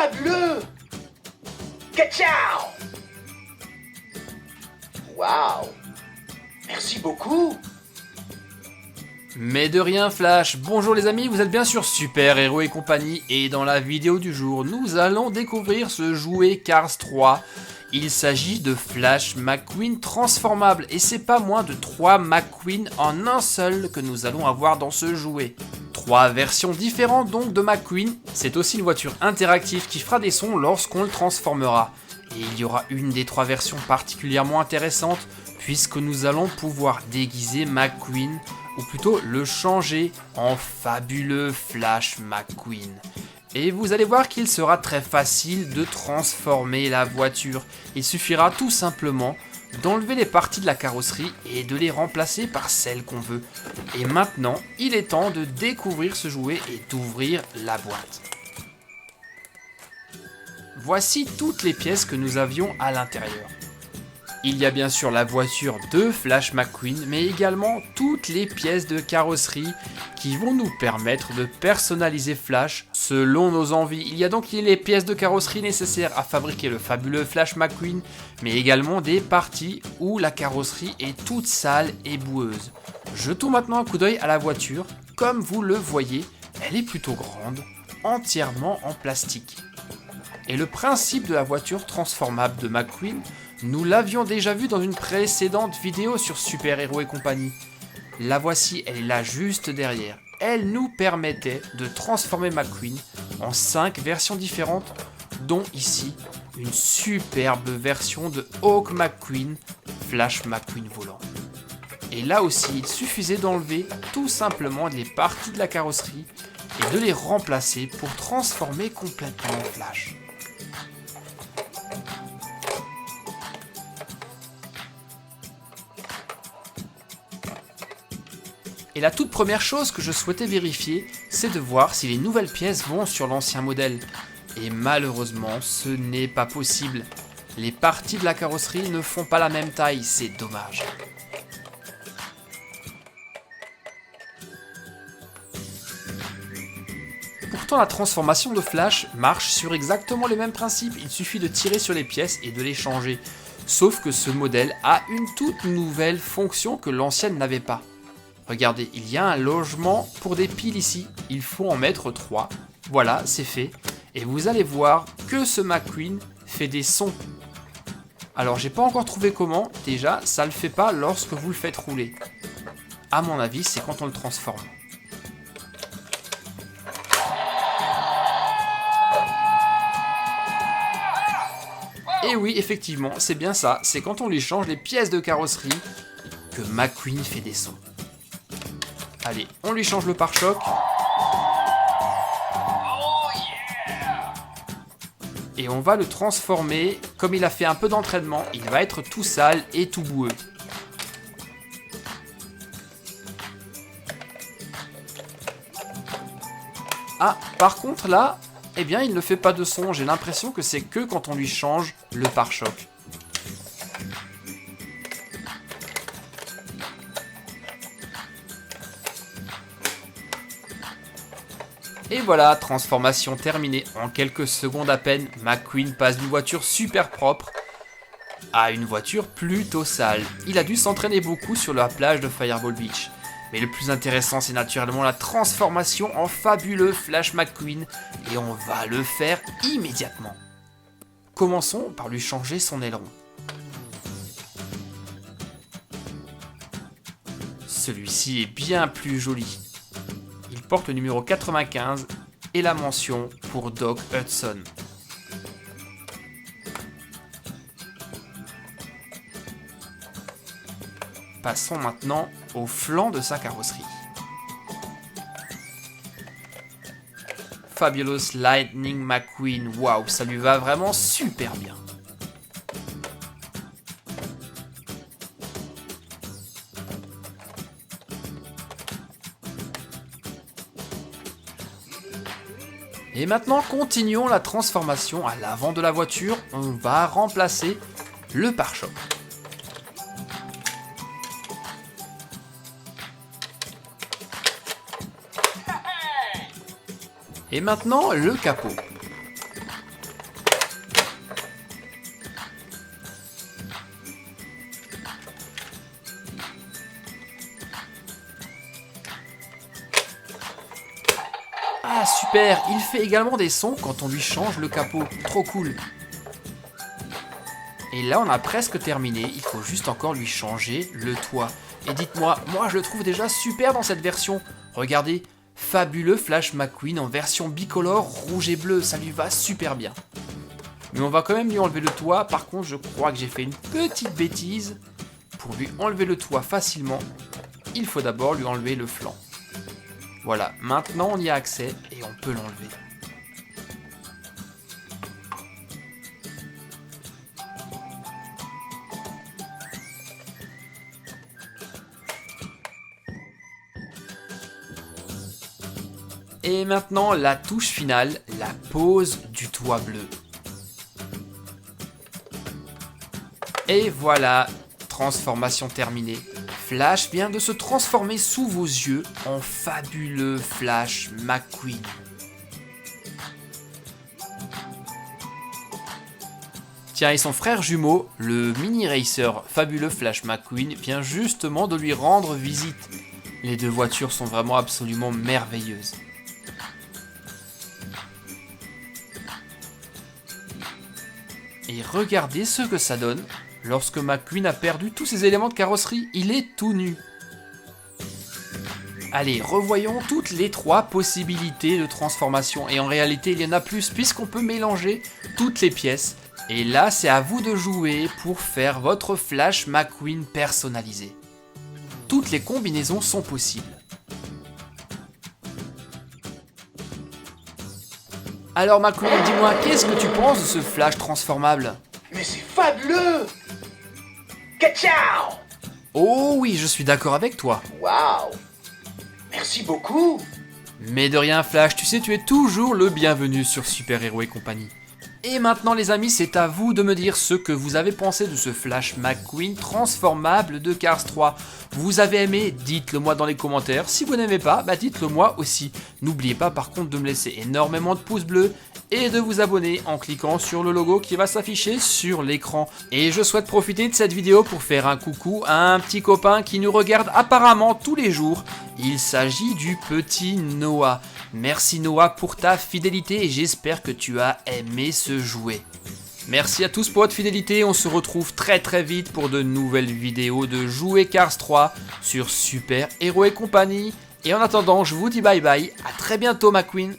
fabuleux! Ciao! Waouh! Merci beaucoup! Mais de rien Flash, bonjour les amis, vous êtes bien sûr Super Héros et compagnie et dans la vidéo du jour, nous allons découvrir ce jouet Cars 3. Il s'agit de Flash McQueen transformable et c'est pas moins de 3 McQueen en un seul que nous allons avoir dans ce jouet. 3 versions différentes donc de McQueen, c'est aussi une voiture interactive qui fera des sons lorsqu'on le transformera. Et il y aura une des 3 versions particulièrement intéressante puisque nous allons pouvoir déguiser McQueen ou plutôt le changer en fabuleux Flash McQueen. Et vous allez voir qu'il sera très facile de transformer la voiture. Il suffira tout simplement d'enlever les parties de la carrosserie et de les remplacer par celles qu'on veut. Et maintenant, il est temps de découvrir ce jouet et d'ouvrir la boîte. Voici toutes les pièces que nous avions à l'intérieur. Il y a bien sûr la voiture de Flash McQueen, mais également toutes les pièces de carrosserie qui vont nous permettre de personnaliser Flash selon nos envies. Il y a donc les pièces de carrosserie nécessaires à fabriquer le fabuleux Flash McQueen, mais également des parties où la carrosserie est toute sale et boueuse. Jetons maintenant un coup d'œil à la voiture. Comme vous le voyez, elle est plutôt grande, entièrement en plastique. Et le principe de la voiture transformable de McQueen, nous l'avions déjà vu dans une précédente vidéo sur Super Héros et compagnie. La voici, elle est là juste derrière. Elle nous permettait de transformer McQueen en 5 versions différentes, dont ici une superbe version de Hawk McQueen, Flash McQueen volant. Et là aussi, il suffisait d'enlever tout simplement les parties de la carrosserie et de les remplacer pour transformer complètement Flash. Et la toute première chose que je souhaitais vérifier, c'est de voir si les nouvelles pièces vont sur l'ancien modèle. Et malheureusement, ce n'est pas possible. Les parties de la carrosserie ne font pas la même taille, c'est dommage. Pourtant, la transformation de Flash marche sur exactement les mêmes principes. Il suffit de tirer sur les pièces et de les changer. Sauf que ce modèle a une toute nouvelle fonction que l'ancienne n'avait pas. Regardez, il y a un logement pour des piles ici, il faut en mettre 3. Voilà, c'est fait. Et vous allez voir que ce McQueen fait des sons. Alors, j'ai pas encore trouvé comment. Déjà, ça le fait pas lorsque vous le faites rouler. À mon avis, c'est quand on le transforme. Et oui, effectivement, c'est bien ça. C'est quand on lui change les pièces de carrosserie que McQueen fait des sons. Allez, on lui change le pare-choc. Et on va le transformer. Comme il a fait un peu d'entraînement, il va être tout sale et tout boueux. Ah, par contre là, eh bien il ne fait pas de son. J'ai l'impression que c'est que quand on lui change le pare-choc. Et voilà, transformation terminée. En quelques secondes à peine, McQueen passe d'une voiture super propre à une voiture plutôt sale. Il a dû s'entraîner beaucoup sur la plage de Fireball Beach. Mais le plus intéressant, c'est naturellement la transformation en fabuleux Flash McQueen. Et on va le faire immédiatement. Commençons par lui changer son aileron. Celui-ci est bien plus joli. Il porte le numéro 95 et la mention pour Doc Hudson. Passons maintenant au flanc de sa carrosserie. Fabulous Lightning McQueen, waouh, ça lui va vraiment super bien. Et maintenant, continuons la transformation à l'avant de la voiture. On va remplacer le pare-choc. Et maintenant, le capot. super, il fait également des sons quand on lui change le capot, trop cool. Et là on a presque terminé, il faut juste encore lui changer le toit. Et dites-moi, moi je le trouve déjà super dans cette version. Regardez, fabuleux Flash McQueen en version bicolore rouge et bleu, ça lui va super bien. Mais on va quand même lui enlever le toit, par contre je crois que j'ai fait une petite bêtise. Pour lui enlever le toit facilement, il faut d'abord lui enlever le flanc. Voilà, maintenant on y a accès et on peut l'enlever. Et maintenant la touche finale, la pose du toit bleu. Et voilà, transformation terminée. Flash vient de se transformer sous vos yeux en fabuleux Flash McQueen. Tiens, et son frère jumeau, le mini racer fabuleux Flash McQueen, vient justement de lui rendre visite. Les deux voitures sont vraiment absolument merveilleuses. Et regardez ce que ça donne. Lorsque McQueen a perdu tous ses éléments de carrosserie, il est tout nu. Allez, revoyons toutes les 3 possibilités de transformation. Et en réalité, il y en a plus puisqu'on peut mélanger toutes les pièces. Et là, c'est à vous de jouer pour faire votre Flash McQueen personnalisé. Toutes les combinaisons sont possibles. Alors McQueen, dis-moi, qu'est-ce que tu penses de ce Flash transformable? Mais c'est fabuleux! Ka-ciao! Oh oui, je suis d'accord avec toi. Waouh! Merci beaucoup! Mais de rien Flash, tu sais, tu es toujours le bienvenu sur Super Héros et compagnie. Et maintenant les amis, c'est à vous de me dire ce que vous avez pensé de ce Flash McQueen transformable de Cars 3. Vous avez aimé? Dites-le moi dans les commentaires. Si vous n'aimez pas, dites-le moi aussi. N'oubliez pas par contre de me laisser énormément de pouces bleus et de vous abonner en cliquant sur le logo qui va s'afficher sur l'écran. Et je souhaite profiter de cette vidéo pour faire un coucou à un petit copain qui nous regarde apparemment tous les jours. Il s'agit du petit Noah. Merci Noah pour ta fidélité et j'espère que tu as aimé ce jouet. Merci à tous pour votre fidélité, on se retrouve très vite pour de nouvelles vidéos de jouets Cars 3 sur Super Héros et compagnie. Et en attendant, je vous dis bye bye, à très bientôt McQueen.